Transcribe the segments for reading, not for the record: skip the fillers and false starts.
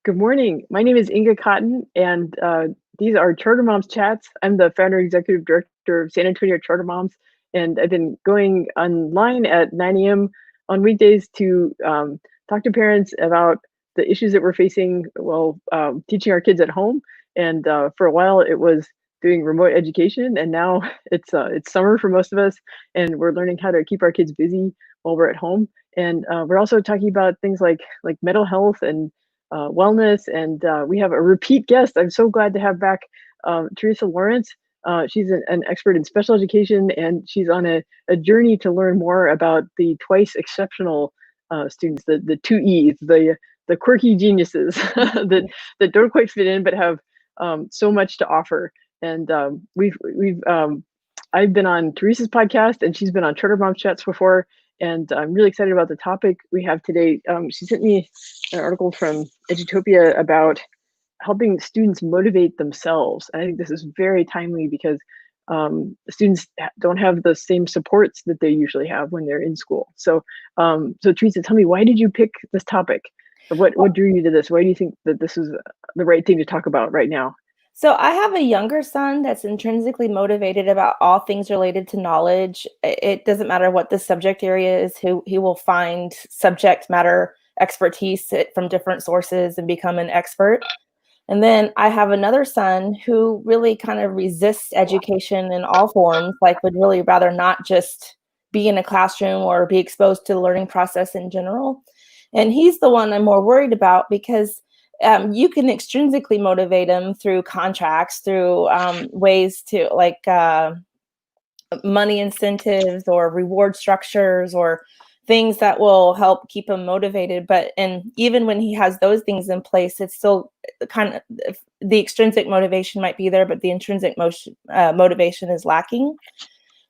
Good morning. My name is Inga Cotton, and these are Charter Moms Chats. I'm the founder and executive director of San Antonio Charter Moms, and I've been going online at 9 a.m. on weekdays to talk to parents about the issues that we're facing while teaching our kids at home. And for a while, it was doing remote education, and now it's summer for most of us, and we're learning how to keep our kids busy while we're at home. And we're also talking about things like mental health and wellness, and we have a repeat guest. I'm so glad to have back Teressa Lowrance. She's an expert in special education, and she's on a journey to learn more about the twice exceptional students, the two E's, the quirky geniuses that don't quite fit in but have so much to offer. And we've I've been on Teresa's podcast, and she's been on Charter Mom Chats before, and I'm really excited about the topic we have today. She sent me an article from Edutopia about helping students motivate themselves. And I think this is very timely because students don't have the same supports that they usually have when they're in school. So, so Teresa, tell me, why did you pick this topic? Or what drew you to this? Why do you think that this is the right thing to talk about right now? So I have a younger son that's intrinsically motivated about all things related to knowledge. It doesn't matter what the subject area is, he will find subject matter expertise from different sources and become an expert. And then I have another son who really kind of resists education in all forms, like would really rather not just be in a classroom or be exposed to the learning process in general. And he's the one I'm more worried about because you can extrinsically motivate them through contracts, through ways to like money incentives or reward structures or things that will help keep him motivated. And even when he has those things in place, it's still kind of the extrinsic motivation might be there, but the intrinsic motivation is lacking.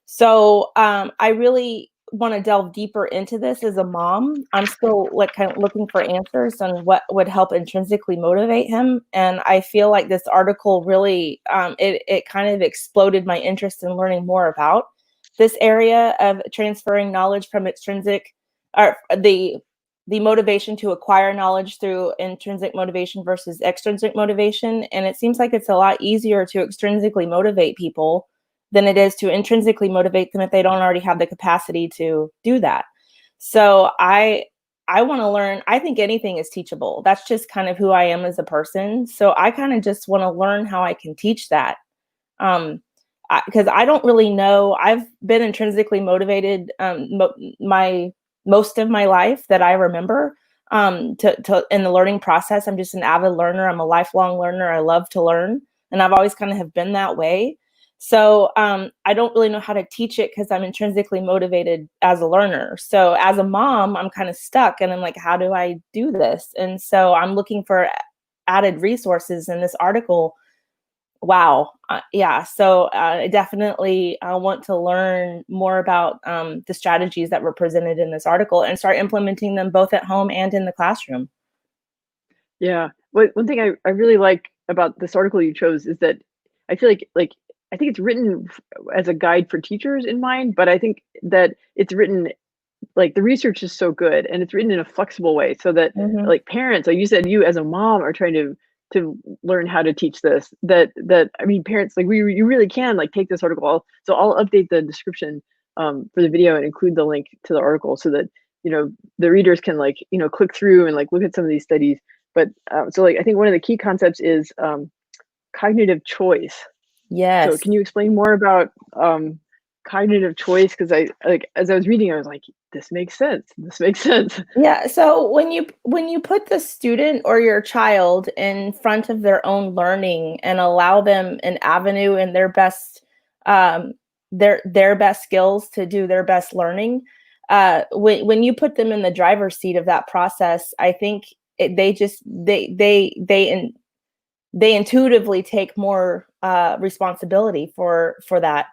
So I really want to delve deeper into this as a mom. I'm still like kind of looking for answers on what would help intrinsically motivate him. And I feel like this article really, it kind of exploded my interest in learning more about this area of transferring knowledge from extrinsic, or the motivation to acquire knowledge through intrinsic motivation versus extrinsic motivation. And it seems like it's a lot easier to extrinsically motivate people than it is to intrinsically motivate them if they don't already have the capacity to do that. So I want to learn. I think anything is teachable. That's just kind of who I am as a person. So I kind of just want to learn how I can teach that. Because I don't really know. I've been intrinsically motivated most of my life that I remember to in the learning process. I'm just an avid learner. I'm a lifelong learner. I love to learn. And I've always kind of have been that way. So I don't really know how to teach it because I'm intrinsically motivated as a learner. So as a mom, I'm kind of stuck and I'm like, how do I do this? And so I'm looking for added resources in this article. Wow. Yeah. So I definitely want to learn more about the strategies that were presented in this article and start implementing them both at home and in the classroom. Yeah. One thing I really like about this article you chose is that I feel like I think it's written as a guide for teachers in mind, but I think that it's written like the research is so good and it's written in a flexible way so that like parents, like you said, you as a mom are trying to learn how to teach this. That I mean, parents, like you really can like take this article. So I'll update the description for the video and include the link to the article so that the readers can like click through and like look at some of these studies. But so like I think one of the key concepts is cognitive choice. Yes. So can you explain more about cognitive choice? Because I like as I was reading, I was like, this makes sense. This makes sense. Yeah. So when you put the student or your child in front of their own learning and allow them an avenue and their best their best skills to do their best learning, when you put them in the driver's seat of that process, I think they intuitively take more responsibility for that.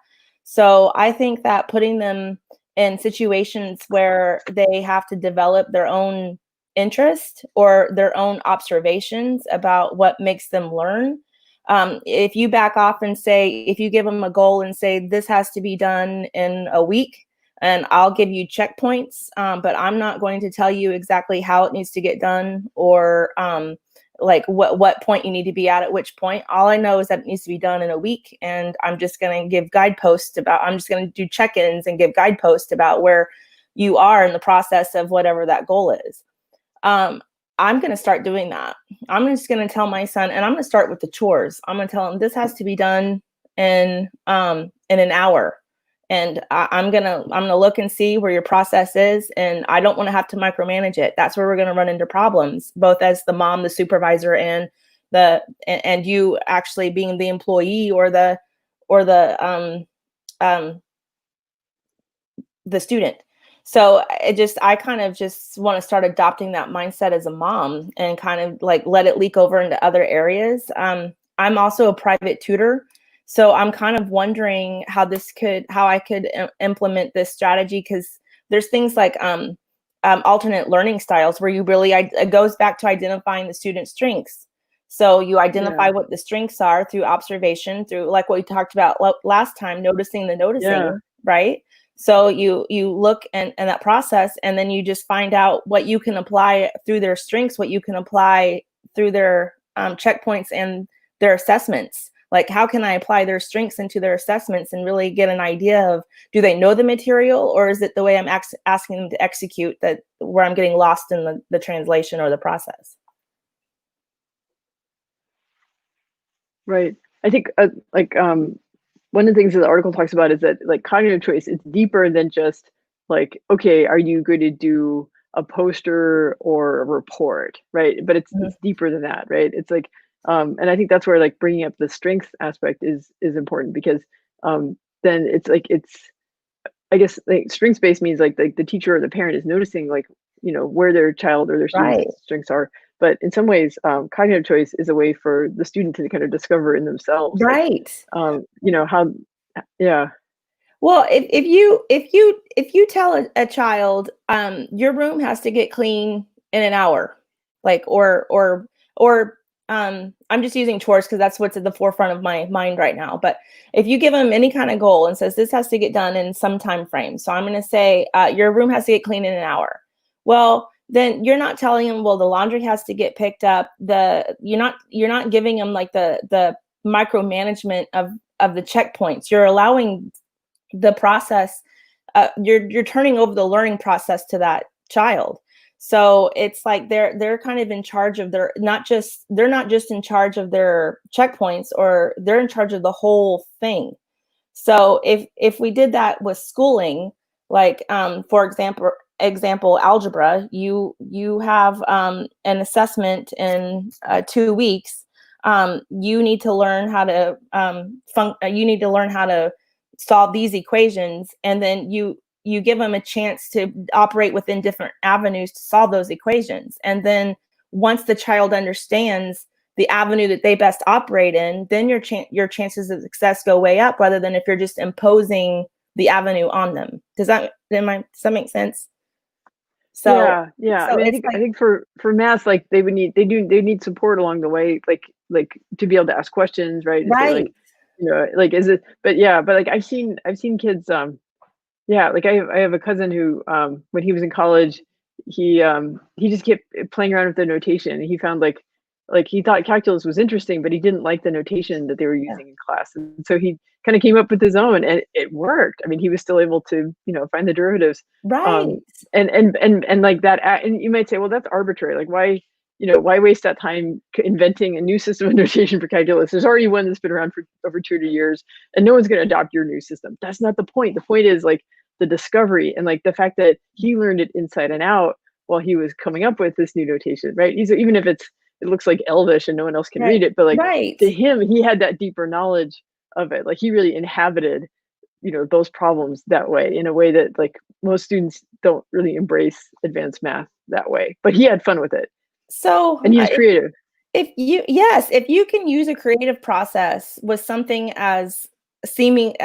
So I think that putting them in situations where they have to develop their own interest or their own observations about what makes them learn. If you back off and say, if you give them a goal and say, this has to be done in a week, and I'll give you checkpoints, but I'm not going to tell you exactly how it needs to get done or like what point you need to be at which point. All I know is that it needs to be done in a week, and I'm just going to give guideposts about, I'm just going to do check-ins and give guideposts about where you are in the process of whatever that goal is. I'm going to start doing that. I'm just going to tell my son, and I'm going to start with the chores. I'm going to tell him this has to be done in an hour. And I'm gonna look and see where your process is, and I don't want to have to micromanage it. That's where we're gonna run into problems, both as the mom, the supervisor, and you actually being the employee or the student. So I kind of just want to start adopting that mindset as a mom and kind of like let it leak over into other areas. I'm also a private tutor. So I'm kind of wondering how I could implement this strategy, because there's things like alternate learning styles where you really, it goes back to identifying the student's strengths. So you identify what the strengths are through observation, through like what we talked about last time, noticing the noticing, right? So you look and that process, and then you just find out what you can apply through their strengths, what you can apply through their checkpoints and their assessments. Like, how can I apply their strengths into their assessments and really get an idea of, do they know the material, or is it the way I'm asking them to execute that where I'm getting lost in the translation or the process? Right. I think one of the things that the article talks about is that like cognitive choice, it's deeper than just like, okay, are you going to do a poster or a report, right? But it's deeper than that, right? It's like, and I think that's where like bringing up the strengths aspect is important, because then it's like, I guess like strengths based means like the teacher or the parent is noticing like, where their child or their student's strengths are. But in some ways, cognitive choice is a way for the student to kind of discover in themselves, right? Like, how, yeah. Well, if you tell a child, your room has to get clean in an hour, like or I'm just using chores because that's what's at the forefront of my mind right now. But if you give them any kind of goal and says this has to get done in some time frame, so I'm going to say your room has to get clean in an hour. Well, then you're not telling them, well, the laundry has to get picked up. You're not giving them like the micromanagement of the checkpoints. You're allowing the process. You're turning over the learning process to that child. So it's like they're kind of in charge of they're not just in charge of their checkpoints, or they're in charge of the whole thing. So if we did that with schooling, like for example algebra, you have an assessment in 2 weeks. You need to learn how to solve these equations, and then you give them a chance to operate within different avenues to solve those equations. And then once the child understands the avenue that they best operate in, then your chances of success go way up, rather than if you're just imposing the avenue on them. Does that make sense? So yeah. so I mean, it's I think for math, like they need support along the way, like to be able to ask questions, right? To say right. like, like is it? But yeah, but like I've seen kids, yeah, like I have a cousin who, when he was in college, he just kept playing around with the notation. He found like he thought calculus was interesting, but he didn't like the notation that they were Yeah. using in class, and so he kind of came up with his own, and it worked. I mean, he was still able to find the derivatives, Right. and like that. And you might say, well, that's arbitrary. Like why waste that time inventing a new system of notation for calculus? There's already one that's been around for over 200 years, and no one's going to adopt your new system. That's not the point. The point is like the discovery, and like the fact that he learned it inside and out while he was coming up with this new notation, right? Even if it looks like Elvish and no one else can read it, but like Right. to him, he had that deeper knowledge of it. Like he really inhabited, those problems that way, in a way that like most students don't really embrace advanced math that way. But he had fun with it, So and he was creative. if you can use a creative process with something as seemingly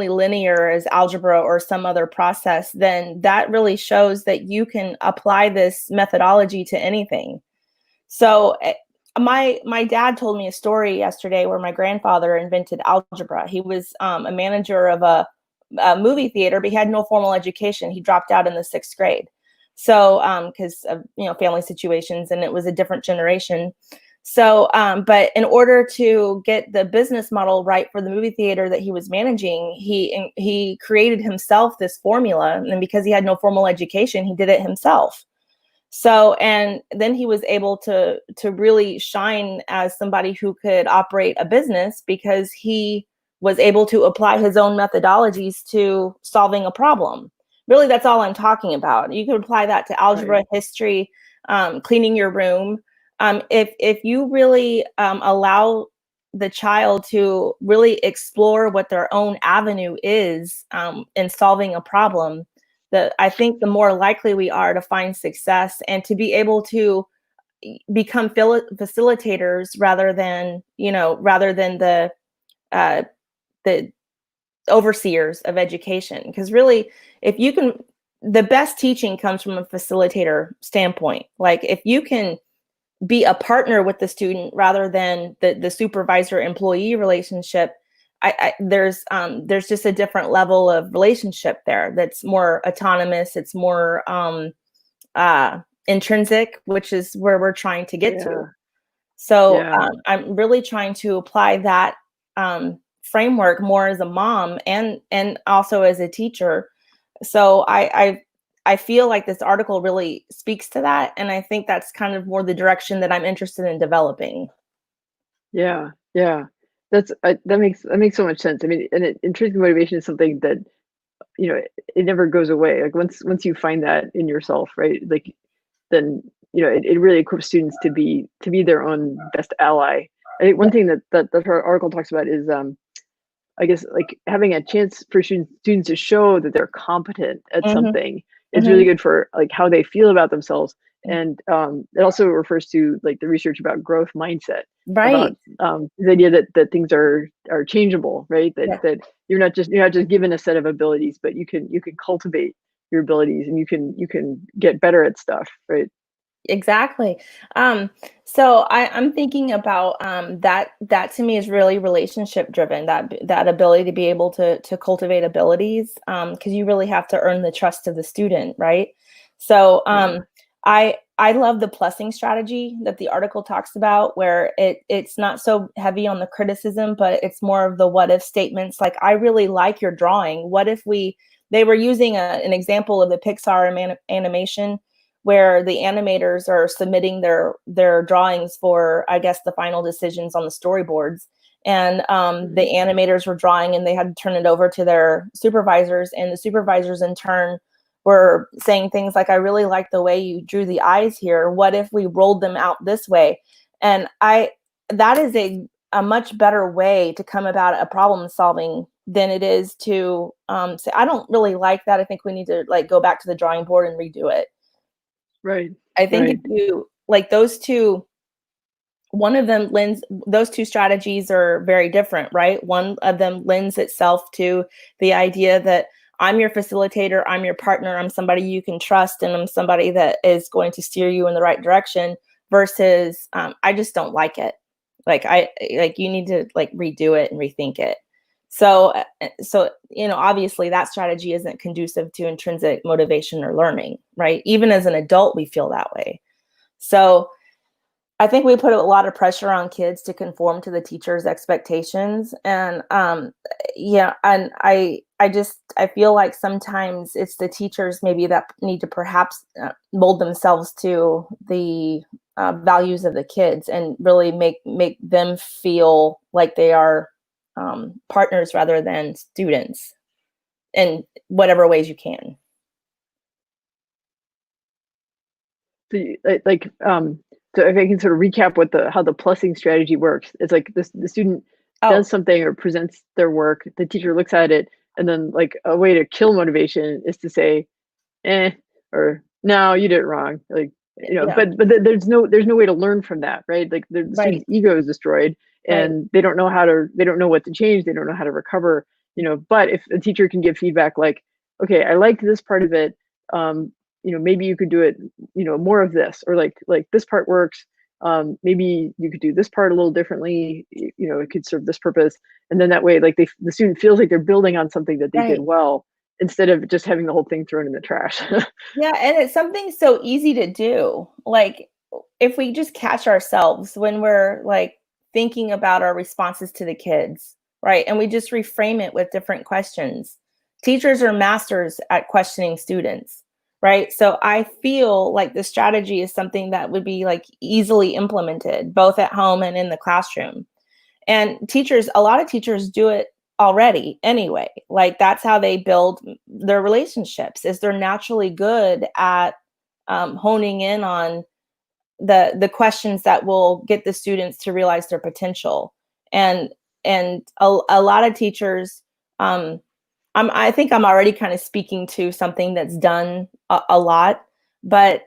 linear as algebra or some other process, then that really shows that you can apply this methodology to anything. So my dad told me a story yesterday where my grandfather invented algebra. He was a manager of a movie theater, but he had no formal education. He dropped out in the 6th grade. So, because of, family situations, and it was a different generation. So, but in order to get the business model right for the movie theater that he was managing, he created himself this formula, and because he had no formal education, he did it himself. So, and then he was able to really shine as somebody who could operate a business because he was able to apply his own methodologies to solving a problem. Really, that's all I'm talking about. You could apply that to Right. algebra, history, cleaning your room. If you really allow the child to really explore what their own avenue is in solving a problem, I think the more likely we are to find success and to be able to become facilitators rather than uh, the overseers of education. Because really, if you can, the best teaching comes from a facilitator standpoint. Like if you can be a partner with the student rather than the supervisor employee relationship, there's just a different level of relationship there that's more autonomous. It's more intrinsic, which is where we're trying to get to. Yeah. So Yeah. I'm really trying to apply that framework more as a mom and also as a teacher. So I feel like this article really speaks to that, and I think that's kind of more the direction that I'm interested in developing. Yeah. Yeah. That makes so much sense. I mean, and intrinsic motivation is something that, it never goes away. Like once you find that in yourself, right? Like then, it really equips students to be their own best ally. I think one Yeah. thing that her article talks about is I guess like having a chance for students to show that they're competent at Hmm. something is really Hmm. good for like how they feel about themselves. And it also refers to like the research about growth mindset, about Right. the idea that things are changeable, right? That Yeah. that you're not just given a set of abilities, but you can cultivate your abilities, and you can get better at stuff, right? Exactly. Um, so I'm thinking about that to me is really relationship driven, that ability to be able to cultivate abilities, because you really have to earn the trust of the student, right? So Yeah. I love the plussing strategy that the article talks about, where it's not so heavy on the criticism, but it's more of the what if statements. Like, I really like your drawing. What if they were using an example of the Pixar animation, where the animators are submitting their drawings for, I guess, the final decisions on the storyboards. And the Mhm. animators were drawing, and they had to turn it over to their supervisors, and the supervisors in turn were saying things like, I really like the way you drew the eyes here. What if we rolled them out this way? And that is a much better way to come about a problem solving than it is to say, I don't really like that. I think we need to like go back to the drawing board and redo it. Right. I think if Right. you like those two, one of them lends, those two strategies are very different, right? One of them lends itself to the idea that I'm your facilitator, I'm your partner, I'm somebody you can trust, and I'm somebody that is going to steer you in the right direction, versus I just don't like it. Like you need to like redo it and rethink it. So obviously that strategy isn't conducive to intrinsic motivation or learning, right? Even as an adult, we feel that way. So I think we put a lot of pressure on kids to conform to the teacher's expectations. And yeah, and I feel like sometimes it's the teachers maybe that need to perhaps mold themselves to the values of the kids, and really make them feel like they are partners rather than students in whatever ways you can. So so if I can sort of recap what the how the plussing strategy works, it's like the student Oh, does something or presents their work, the teacher looks at it, and then like a way to kill motivation is to say, eh, or no, you did it wrong. Like, yeah, but there's no way to learn from that, right? Like the right, student's ego is destroyed, right. and they don't know what to change, they don't know how to recover. But if a teacher can give feedback like, okay, I liked this part of it, maybe you could do it, more of this, or like this part works. Maybe you could do this part a little differently. It could serve this purpose, and then that way, like the student feels like they're building on something that they did Right. well, instead of just having the whole thing thrown in the trash. Yeah, and it's something so easy to do. Like, if we just catch ourselves when we're like thinking about our responses to the kids, right? And we just reframe it with different questions. Teachers are masters at questioning students, right? So I feel like the strategy is something that would be like easily implemented both at home and in the classroom. And teachers, a lot of teachers do it already anyway. Like, that's how they build their relationships, is they're naturally good at honing in on the questions that will get the students to realize their potential. And a lot of teachers, I think I'm already kind of speaking to something that's done a lot, but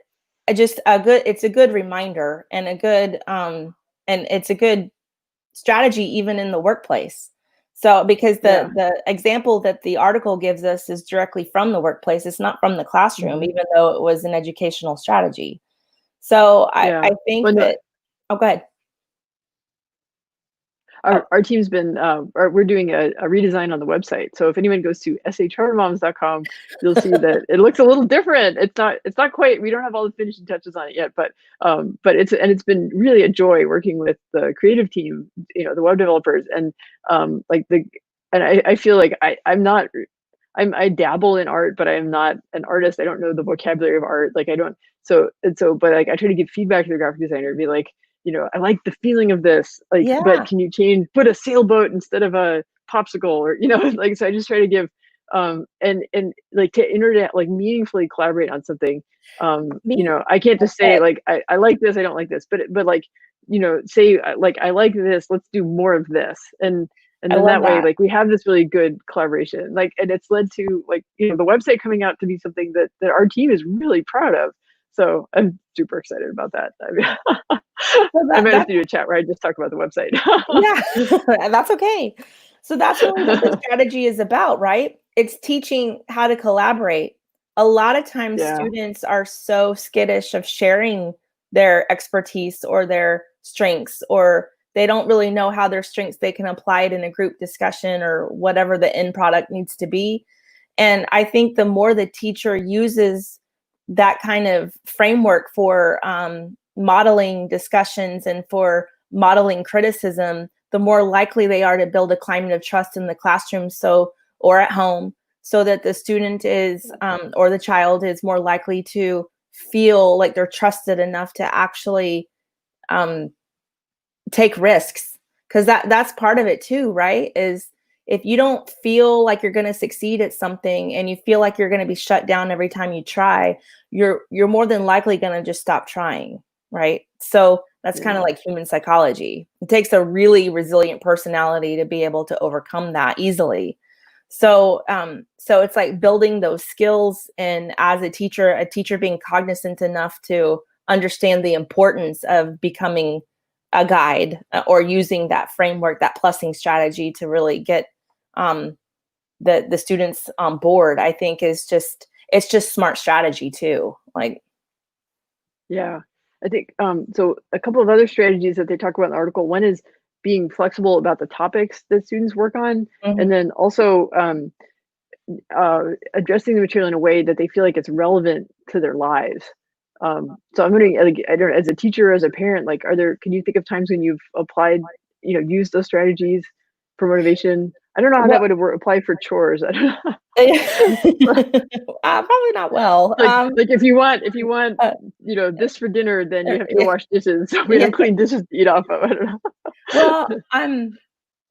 it's a good reminder, and a good and it's a good strategy even in the workplace. So, because Yeah. the example that the article gives us is directly from the workplace, it's not from the classroom, Mhm. even though it was an educational strategy. So Yeah. I think When the that, oh, go ahead. Oh, our team's been, we're doing a redesign on the website. So if anyone goes to sachartermoms.com, you'll see that it looks a little different. It's not quite, we don't have all the finishing touches on it yet, but it's been really a joy working with the creative team, the web developers, and like I feel like I dabble in art, but I am not an artist. I don't know the vocabulary of art. Like I don't. But like I try to give feedback to the graphic designer and be like, I like the feeling of this. Like, but yeah, can you put a sailboat instead of a popsicle, or like. So I just try to give, and like to internet, like meaningfully collaborate on something. me, I can't that's just say it. like I like this, I don't like this, but like say like I like this, let's do more of this, and I then love that way, that. like we have this really good collaboration, like, and it's led to like the website coming out to be something that our team is really proud of. So I'm super excited about that. I mean, So I might have that to do a chat where I just talk about the website. yeah, that's okay. So that's really what the strategy is about, right? It's teaching how to collaborate. A lot of times Yeah. students are so skittish of sharing their expertise or their strengths, or they don't really know how their strengths they can apply it in a group discussion or whatever the end product needs to be. And I think the more the teacher uses that kind of framework for modeling discussions and for modeling criticism, the more likely they are to build a climate of trust in the classroom, or at home, so that the student is or the child is more likely to feel like they're trusted enough to actually um, take risks, because that's part of it too, right? Is if you don't feel like you're going to succeed at something and you feel like you're going to be shut down every time you try, you're more than likely going to just stop trying, right? So that's kind of Yeah. like human psychology. It takes a really resilient personality to be able to overcome that easily. So it's like building those skills, and as a teacher being cognizant enough to understand the importance of becoming a guide, or using that framework, that plussing strategy, to really get um, the students on board. I think it's just smart strategy too. Like, Yeah. I think so a couple of other strategies that they talk about in the article. One is being flexible about the topics that students work on, and mhm. then also addressing the material in a way that they feel like it's relevant to their lives. So I'm wondering, like, I don't know, as a teacher, as a parent, like, can you think of times when you've applied, used those strategies for motivation? I don't know how that Well, would apply for chores. I don't know. probably not well. Like if you want, Uh, this for dinner, then you have to go yeah, wash dishes. So we yeah. have clean dishes to eat off of. I don't Well, know.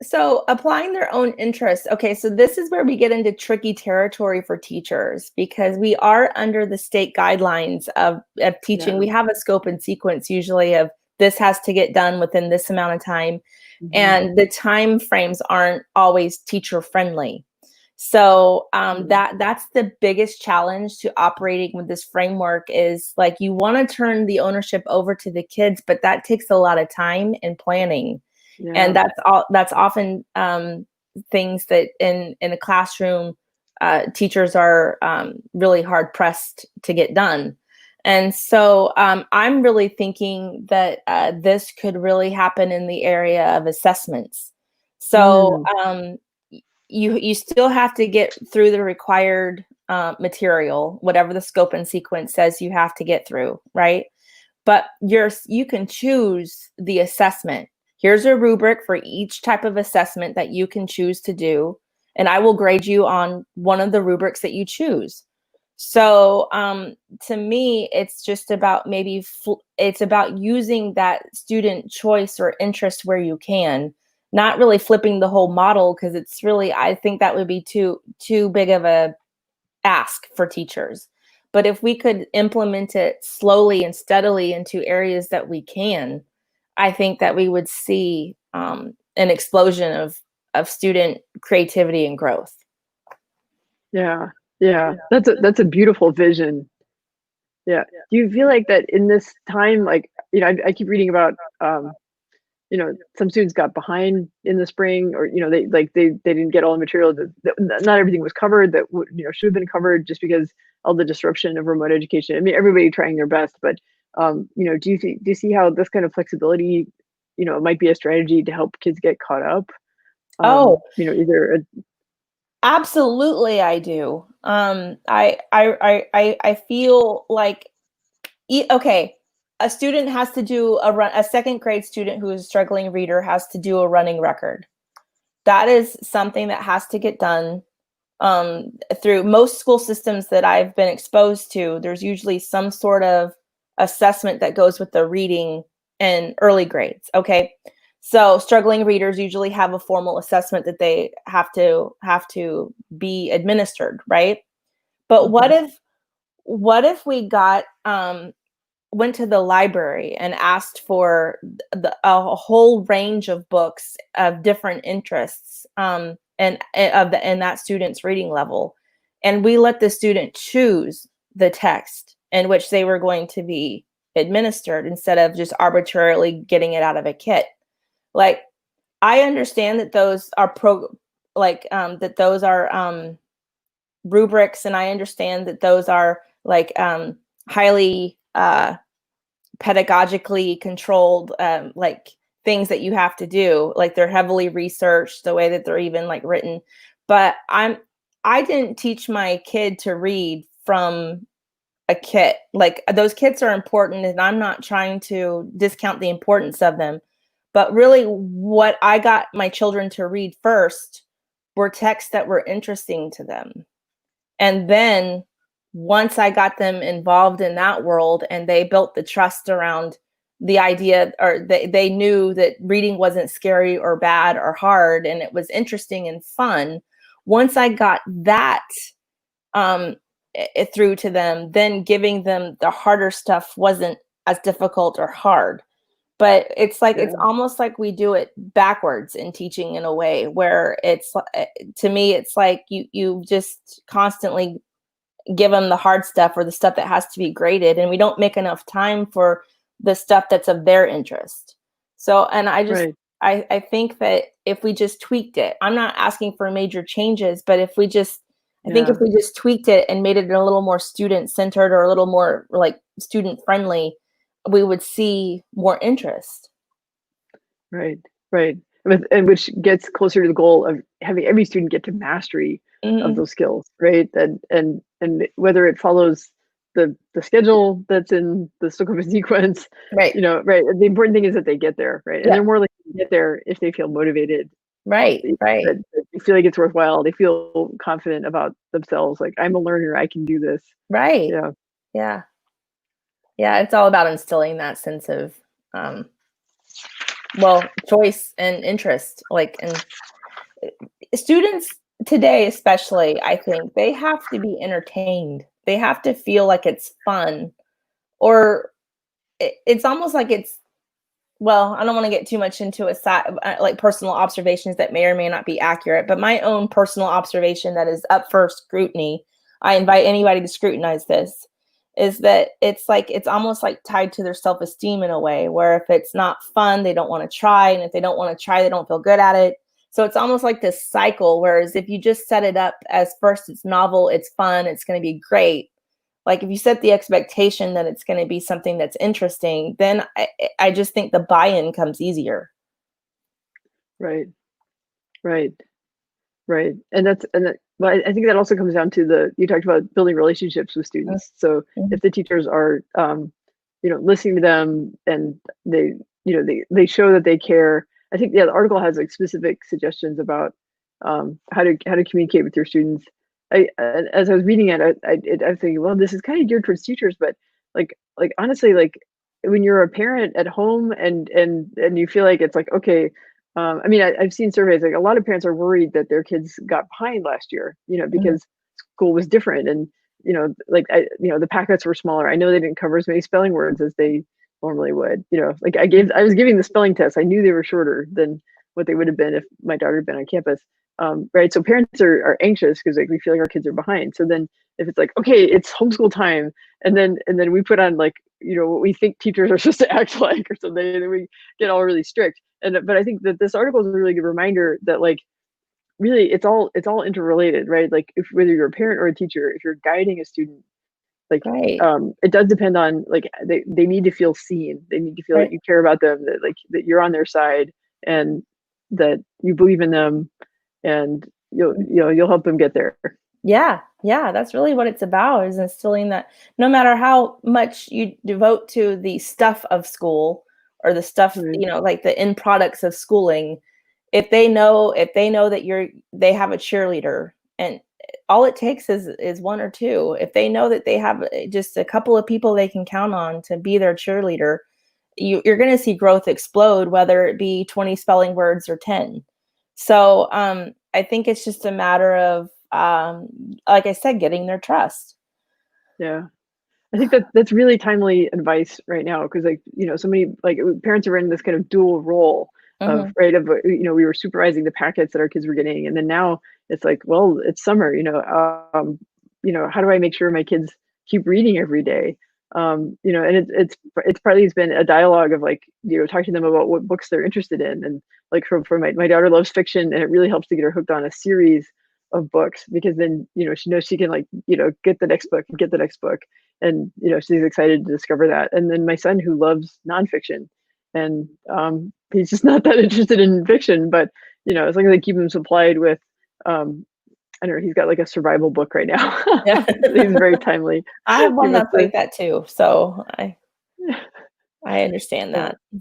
so applying their own interests. Okay, so this is where we get into tricky territory for teachers, because we are under the state guidelines of teaching. Yeah. We have a scope and sequence usually of this has to get done within this amount of time, Hmm. and the time frames aren't always teacher friendly. So Hmm. that's the biggest challenge to operating with this framework, is like you want to turn the ownership over to the kids, but that takes a lot of time and planning, and Yeah. that's often things that in a classroom teachers are really hard pressed to get done. And so I'm really thinking that this could really happen in the area of assessments. So Mm. you still have to get through the required material, whatever the scope and sequence says you have to get through, right? But you can choose the assessment. Here's a rubric for each type of assessment that you can choose to do, and I will grade you on one of the rubrics that you choose. So to me, it's just about it's about using that student choice or interest where you can, not really flipping the whole model, because it's really, I think that would be too big of a ask for teachers. But if we could implement it slowly and steadily into areas that we can, I think that we would see an explosion of student creativity and growth. Yeah. Yeah. That's a beautiful vision. Yeah. Do you feel like that in this time, like, I keep reading about, some students got behind in the spring, or, they didn't get all the material that not everything was covered that should have been covered, just because all the disruption of remote education. I mean, everybody trying their best, but, do you see how this kind of flexibility, might be a strategy to help kids get caught up? Oh, Either absolutely, I do. I feel like, okay, a student has to do a second grade student who is a struggling reader has to do a running record. That is something that has to get done through most school systems that I've been exposed to. There's usually some sort of assessment that goes with the reading in early grades. Okay. So struggling readers usually have a formal assessment that they have to be administered, right? But what if we went to the library and asked for a whole range of books of different interests, in that student's reading level, and we let the student choose the text in which they were going to be administered, instead of just arbitrarily getting it out of a kit. Like, I understand that those are rubrics, and I understand that those are highly pedagogically controlled, things that you have to do. Like, they're heavily researched, the way that they're even written. But I didn't teach my kid to read from a kit. Like, those kits are important, and I'm not trying to discount the importance of them. But really, what I got my children to read first were texts that were interesting to them. And then once I got them involved in that world, and they built the trust around the idea, or they knew that reading wasn't scary or bad or hard, and it was interesting and fun. Once I got that through to them, then giving them the harder stuff wasn't as difficult or hard. But it's yeah, almost like we do it backwards in teaching, in a way where it's, to me, it's like you just constantly give them the hard stuff, or the stuff that has to be graded, and we don't make enough time for the stuff that's of their interest. So, and right. I think that if we just tweaked it, I'm not asking for major changes, but I think Yeah, if we just tweaked it and made it a little more student centered, or a little more student friendly, we would see more interest. right, right. And which gets closer to the goal of having every student get to mastery of Hmm. those skills, right? And whether it follows the schedule that's in the Stokoe sequence, Right. right? The important thing is that they get there, right? And Yeah. they're more likely to get there if they feel motivated, Right. Right. that they feel like it's worthwhile. They feel confident about themselves. Like, I'm a learner, I can do this. Right. Yeah, Yeah. Yeah. It's all about instilling that sense of, um, choice and interest. And students today, especially, I think they have to be entertained. They have to feel like it's fun, or it's almost like it's, well, I don't want to get too much into personal observations that may or may not be accurate, but my own personal observation that is up for scrutiny, I invite anybody to scrutinize this, is that it's almost like tied to their self-esteem, in a way where if it's not fun, they don't want to try. And if they don't want to try, they don't feel good at it. So it's almost like this cycle, whereas if you just set it up as, first, it's novel, it's fun, it's going to be great. Like, if you set the expectation that it's going to be something that's interesting, then I just think the buy-in comes easier. right, right. Right. Well, I think that also comes down to you talked about building relationships with Mm, students. So mhm, if the teachers are, listening to them and they, they show that they care. I think, yeah, the article has like specific suggestions about how to communicate with your students. As I was reading it, I was thinking, well, this is kind of geared towards teachers, but like honestly, like when you're a parent at home and you feel like it's like, okay, I mean, I've seen surveys, like a lot of parents are worried that their kids got behind last year, mhm, because school was different and, like the packets were smaller. I know they didn't cover as many spelling words as they normally would. Like I was giving the spelling test. I knew they were shorter than what they would have been if my daughter had been on campus. Right. So parents are anxious because like we feel like our kids are behind. So then if it's like, okay, it's homeschool time, and then we put on like, what we think teachers are supposed to act like or something, and then we get all really strict. But I think that this article is a really good reminder that like really it's all interrelated, right? Like if whether you're a parent or a teacher, if you're guiding a student, like right, it does depend on like they need to feel seen. They need to feel that right. you care about them, that like that you're on their side and that you believe in them and you'll help them get there. Yeah, yeah, that's really what it's about, is instilling that no matter how much you devote to the stuff of school or the stuff, Right. like the end products of schooling, if they know that they have a cheerleader, and all it takes is one or two. If they know that they have just a couple of people they can count on to be their cheerleader, you're going to see growth explode, whether it be 20 spelling words or 10. So I think it's just a matter of, like I said, getting their trust. Yeah. I think that's really timely advice right now because like so many like parents are in this kind of dual role of Hmm. right of we were supervising the packets that our kids were getting, and then now it's like, well, it's summer, how do I make sure my kids keep reading every day, and it's partly it's been a dialogue of like talking to them about what books they're interested in, and like for my daughter loves fiction, and it really helps to get her hooked on a series of books because then she knows she can like get the next book and get the next book, and she's excited to discover that. And then my son who loves nonfiction, and he's just not that interested in fiction, but as long as I keep him supplied with um I don't know, he's got like a survival book right now. Yeah. He's very timely. I have He one wants that's to like that too. So I understand uh, that.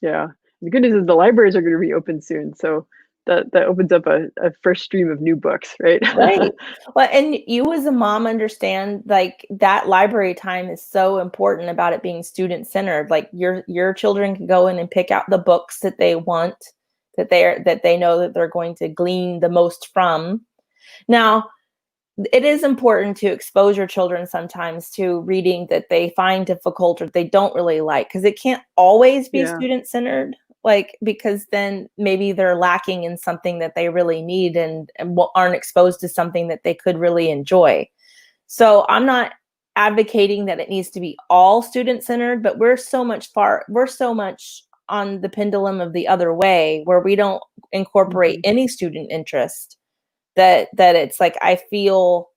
yeah, the good news is the libraries are going to reopen soon, so that opens up a fresh stream of new books, right? Right. Well, and you as a mom understand like that library time is so important about it being student centered. Like your children can go in and pick out the books that they want, that they know that they're going to glean the most from. Now, it is important to expose your children sometimes to reading that they find difficult or they don't really like, because it can't always be Yeah, student centered, like because then maybe they're lacking in something that they really need, and aren't exposed to something that they could really enjoy. So I'm not advocating that it needs to be all student centered, but we're so much on the pendulum of the other way, where we don't incorporate hmm, any student interest, that it's like I feel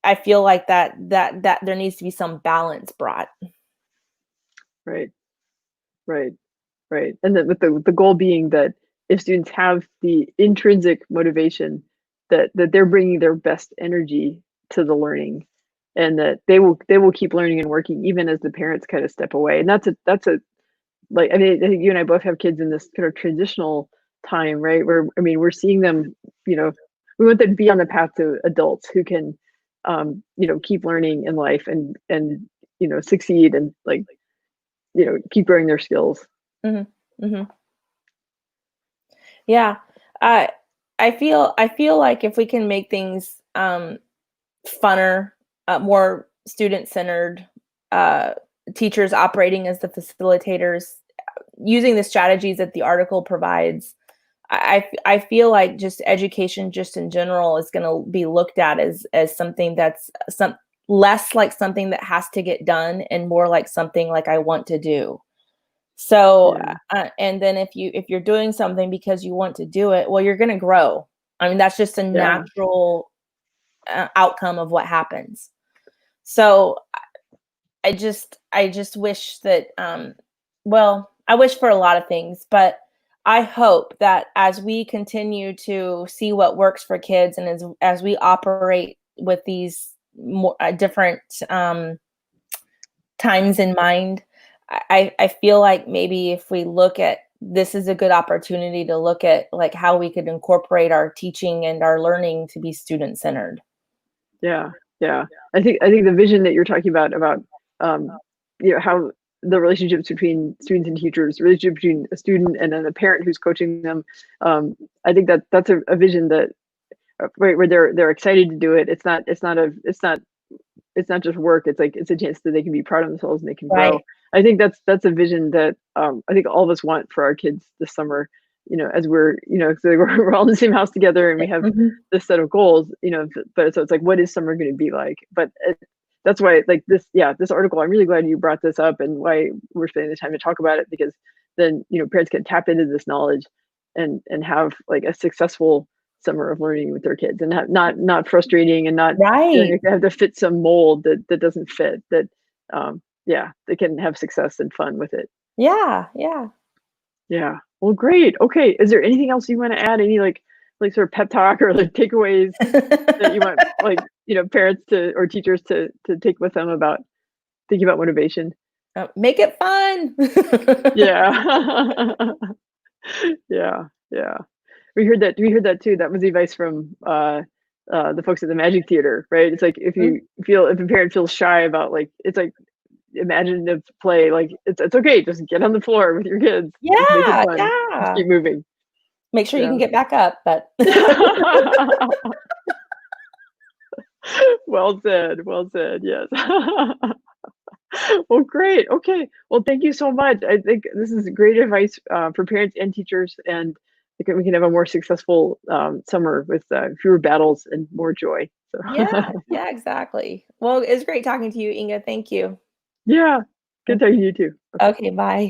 like that there needs to be some balance brought. right, right. Right. And then with the goal being that if students have the intrinsic motivation that they're bringing their best energy to the learning, and that they will keep learning and working even as the parents kind of step away. And that's a like I mean I think you and I both have kids in this kind of transitional time, right? Where I mean we're seeing them, you know, we want them to be on the path to adults who can keep learning in life and succeed and like keep growing their skills. Mhm. Mhm. Yeah. I I feel like if we can make things funner, more student centered, uh, teachers operating as the facilitators, using the strategies that the article provides, I feel like just education, just in general, is going to be looked at as something that's some less like something that has to get done, and more like something like I want to do. So, Yeah. and then if you're doing something because you want to do it, well, you're going to grow. I mean, that's just a Yeah. natural outcome of what happens. So I just wish that, well, I wish for a lot of things, but I hope that as we continue to see what works for kids, and as we operate with these more different times in mind, I feel like maybe if we look at this is a good opportunity to look at like how we could incorporate our teaching and our learning to be student centered. Yeah, yeah. I think the vision that you're talking about, how the relationships between students and teachers, relationship between a student and then a parent who's coaching them, I think that that's a vision that, right, where they're excited to do it. It's not just work. It's like it's a chance that they can be proud of themselves and they can grow. Right. I think that's a vision that I think all of us want for our kids this summer. As we're, 'cause we're all in the same house together and we have Mhm. this set of goals. But so it's like, what is summer going to be like? But that's why, like this, yeah, this article. I'm really glad you brought this up and why we're spending the time to talk about it, because then parents can tap into this knowledge and have like a successful summer of learning with their kids, and not frustrating and not feeling Right. like they have to fit some mold that doesn't fit. That yeah, they can have success and fun with it. Yeah. Yeah. Yeah. Well, great. Okay. Is there anything else you want to add? Any like sort of pep talk or like takeaways that you want, like, parents to or teachers to take with them about thinking about motivation? Make it fun. Yeah. Yeah. Yeah. We heard that too. That was the advice from the folks at the Magic Theater, right? It's like Mhm. if a parent feels shy about, like, it's like imaginative play, like it's okay, just get on the floor with your kids, just make it Yeah, fun, just yeah. keep moving. Make sure you Yeah. can get back up, but Well said, well said, yes. Well, great. Okay. Well, thank you so much. I think this is great advice for parents and teachers, and we can have a more successful summer with fewer battles and more joy. yeah, So, yeah, exactly. Well, it's great talking to you, Inga. Thank you. yeah, good talking to you too. Okay. Okay, bye.